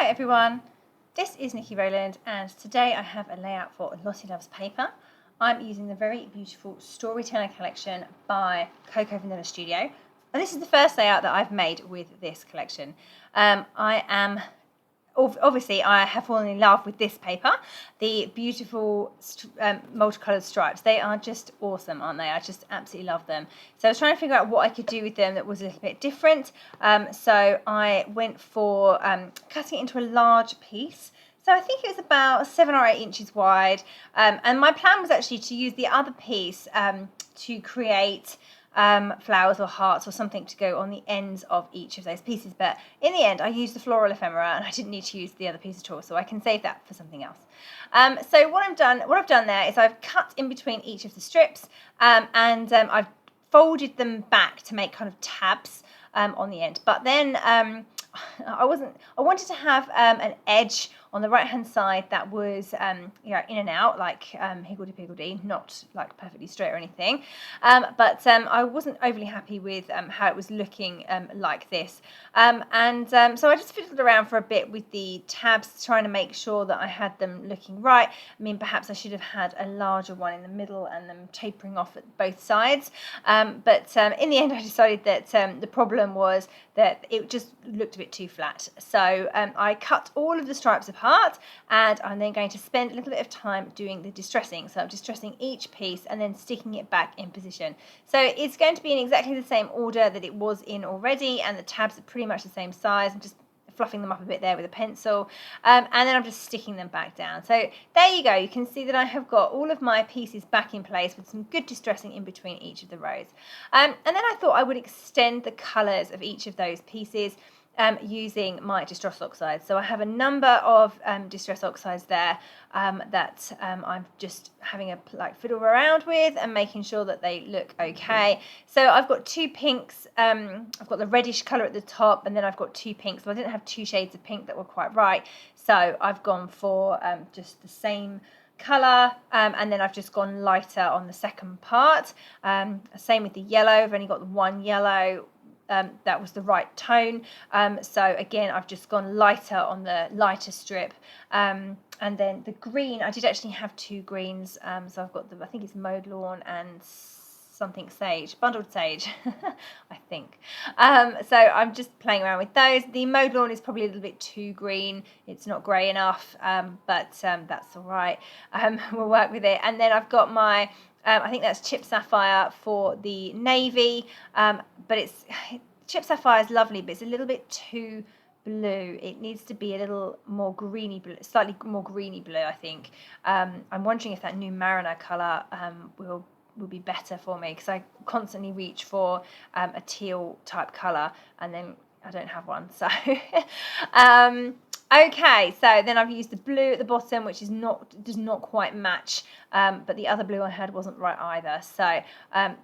Hi everyone, this is Nikki Rowland and today I have a layout for Lottie Loves Paper. I'm using the very beautiful Storyteller Collection by Cocoa Vanilla Studio. And this is the first layout that I've made with this collection. Obviously, I have fallen in love with this paper, the beautiful multicoloured stripes. They are just awesome, aren't they? I just absolutely love them. So I was trying to figure out what I could do with them that was a little bit different. So I went for cutting it into a large piece. So I think it was about 7 or 8 inches wide. And my plan was actually to use the other piece to create flowers or hearts or something to go on the ends of each of those pieces, but in the end I used the Floral Ephemera and I didn't need to use the other piece at all, so I can save that for something else. So what I've done there is I've cut in between each of the strips and I've folded them back to make kind of tabs on the end, but then I wanted to have an edge on the right hand side that was in and out, like higgledy-piggledy, not like perfectly straight or anything, but I wasn't overly happy with how it was looking like this, so I just fiddled around for a bit with the tabs, trying to make sure that I had them looking right. I mean, perhaps I should have had a larger one in the middle and them tapering off at both sides, but in the end I decided that the problem was that it just looked a bit too flat. So I cut all of the stripes apart, and I'm then going to spend a little bit of time doing the distressing. So I'm distressing each piece and then sticking it back in position. So it's going to be in exactly the same order that it was in already, and the tabs are pretty much the same size. I'm just fluffing them up a bit there with a pencil, and then I'm just sticking them back down. So there you go, you can see that I have got all of my pieces back in place with some good distressing in between each of the rows, and then I thought I would extend the colours of each of those pieces using my Distress Oxides. So I have a number of Distress Oxides there that I'm just having a fiddle around with and making sure that they look okay. So I've got 2 pinks, I've got the reddish colour at the top, and then I've got 2 pinks. So I didn't have 2 shades of pink that were quite right, so I've gone for just the same colour, and then I've just gone lighter on the second part. Same with the yellow, I've only got the 1 yellow. That was the right tone, so again I've just gone lighter on the lighter strip, and then the green, I did actually have 2 greens, so I've got I think it's mowed lawn and something sage, bundled sage, I think. So I'm just playing around with those. The mowed lawn is probably a little bit too green, it's not grey enough, but that's all right, we'll work with it. And then I've got my I think that's Chip Sapphire for the navy, but Chip Sapphire is lovely, but it's a little bit too blue. It needs to be a little more greeny blue, slightly more greeny blue, I think. I'm wondering if that new Mariner colour will be better for me, because I constantly reach for a teal type colour and then I don't have one, so okay, so then I've used the blue at the bottom, which does not quite match, but the other blue I had wasn't right either. So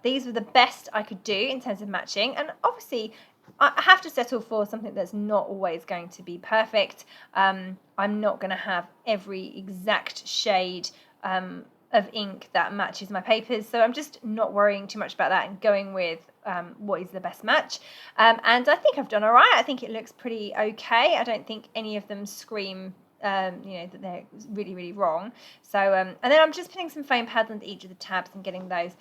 these were the best I could do in terms of matching, and obviously I have to settle for something that's not always going to be perfect. I'm not going to have every exact shade of ink that matches my papers, so I'm just not worrying too much about that and going with what is the best match, and I think I've done all right. I think it looks pretty okay. I don't think any of them scream that they're really, really wrong. So and then I'm just putting some foam pads under each of the tabs and getting those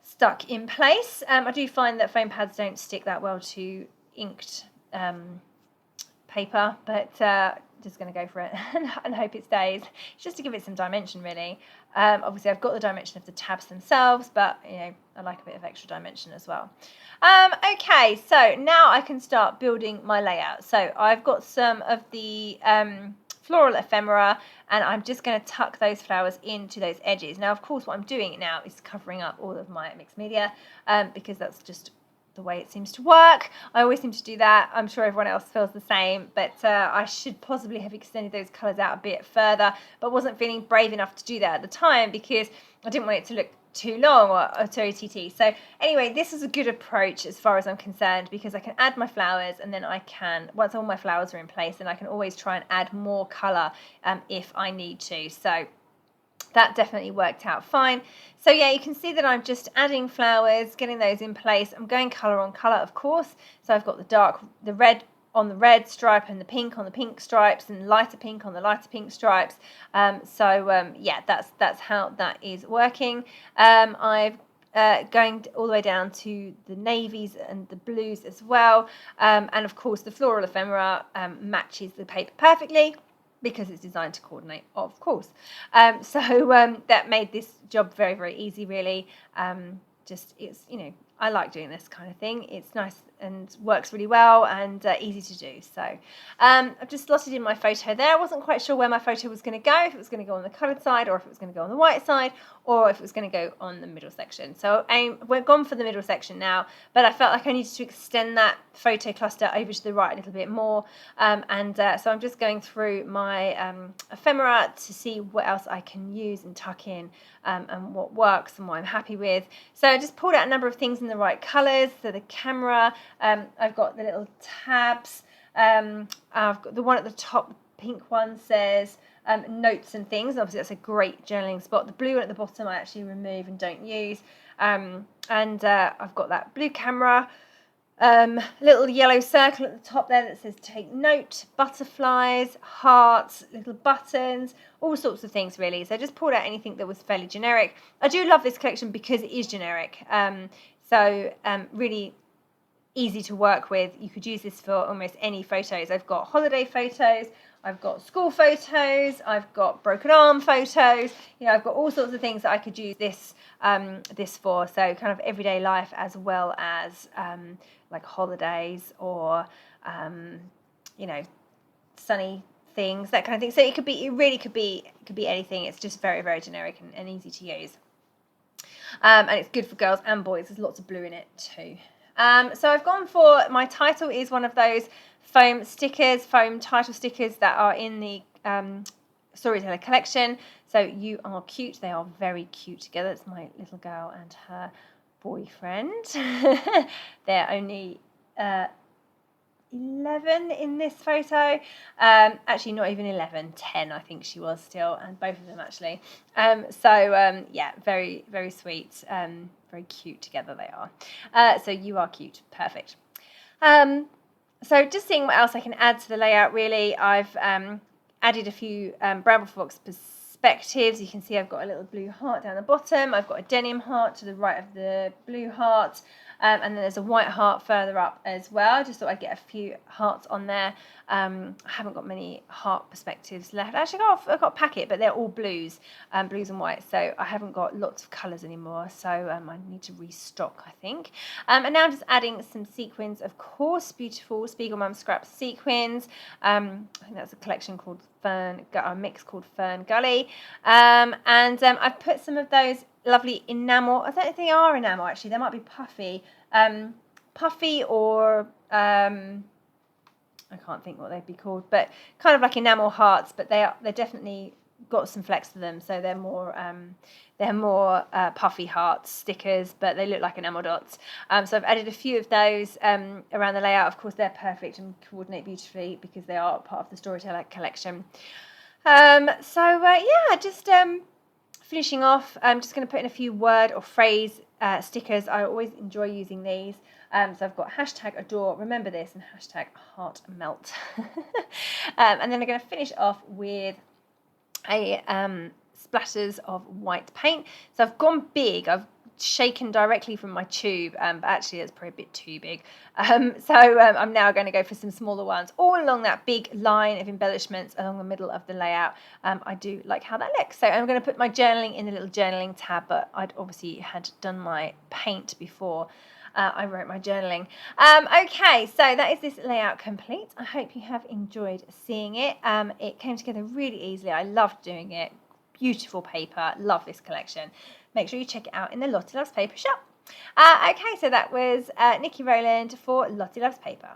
stuck in place. I do find that foam pads don't stick that well to inked paper, but just going to go for it and hope it stays. It's just to give it some dimension, really. Obviously I've got the dimension of the tabs themselves, but I like a bit of extra dimension as well. Okay, so now I can start building my layout. So I've got some of the Floral Ephemera, and I'm just going to tuck those flowers into those edges. Now, of course, what I'm doing now is covering up all of my mixed media, because that's just the way it seems to work. I always seem to do that. I'm sure everyone else feels the same, but I should possibly have extended those colours out a bit further, but wasn't feeling brave enough to do that at the time because I didn't want it to look too long or too OTT. So anyway, this is a good approach as far as I'm concerned, because I can add my flowers, and then I can, once all my flowers are in place, then I can always try and add more colour if I need to. So that definitely worked out fine. So yeah, you can see that I'm just adding flowers, getting those in place. I'm going colour on colour, of course. So I've got the red on the red stripe and the pink on the pink stripes and lighter pink on the lighter pink stripes. Yeah, that's how that is working. I've going all the way down to the navies and the blues as well. And of course the Floral Ephemera matches the paper perfectly, because it's designed to coordinate, of course. That made this job very, very easy, really. Just, it's, you know, I like doing this kind of thing. It's nice and works really well and easy to do. So I've just slotted in my photo there. I wasn't quite sure where my photo was going to go, if it was going to go on the coloured side or if it was going to go on the white side or if it was going to go on the middle section. So we're gone for the middle section now, but I felt like I needed to extend that photo cluster over to the right a little bit more. So I'm just going through my ephemera to see what else I can use and tuck in and what works and what I'm happy with. So I just pulled out a number of things in the right colours. So the camera, I've got the little tabs. I've got the one at the top, the pink one says notes and things. Obviously that's a great journaling spot. The blue one at the bottom I actually remove and don't use. I've got that blue camera. Little yellow circle at the top there that says take note, butterflies, hearts, little buttons, all sorts of things really. So I just pulled out anything that was fairly generic. I do love this collection because it is generic. Really easy to work with. You could use this for almost any photos. I've got holiday photos, I've got school photos, I've got broken arm photos, you know, I've got all sorts of things that I could use this for. So kind of everyday life as well as like holidays or you know, sunny things, that kind of thing. So it really could be anything. It's just very, very generic and easy to use. And it's good for girls and boys. There's lots of blue in it too. So I've gone for, my title is one of those foam title stickers that are in the Storyteller Collection. So You Are Cute. They are very cute together. It's my little girl and her boyfriend. They're only 11 in this photo. Actually not even 11, 10 I think she was still, and both of them actually. Yeah, very, very sweet. Very cute together they are. So You Are Cute, perfect. So just seeing what else I can add to the layout really. I've added a few Bramble Fox perspectives. You can see I've got a little blue heart down the bottom. I've got a denim heart to the right of the blue heart. And then there's a white heart further up as well. Just thought I'd get a few hearts on there. I haven't got many heart perspectives left. Actually, I've got a packet, but they're all blues and whites. So I haven't got lots of colours anymore. So I need to restock, I think. And now I'm just adding some sequins, of course. Beautiful Spiegelman scrap sequins. I think that's a collection called a mix called Fern Gully. I've put some of those lovely enamel. I don't think they are enamel actually. They might be puffy. Puffy or I can't think what they'd be called, but kind of like enamel hearts. But they're definitely got some flex to them, so they're more puffy hearts stickers, but they look like enamel dots. So I've added a few of those around the layout. Of course, they're perfect and coordinate beautifully because they are part of the Storyteller Collection. Just finishing off, I'm just going to put in a few word or phrase stickers. I always enjoy using these. So I've got hashtag adore, remember this, and hashtag heart melt. And then I'm going to finish off with a splatters of white paint. So I've gone big. I've shaken directly from my tube, but actually it's probably a bit too big. I'm now going to go for some smaller ones all along that big line of embellishments along the middle of the layout. I do like how that looks. So I'm going to put my journaling in the little journaling tab, but I'd obviously had done my paint before I wrote my journaling. Okay, so that is this layout complete. I hope you have enjoyed seeing it. It came together really easily. I loved doing it. Beautiful paper. Love this collection. Make sure you check it out in the Lottie Loves Paper shop. Okay, so that was Nikki Rowland for Lottie Loves Paper.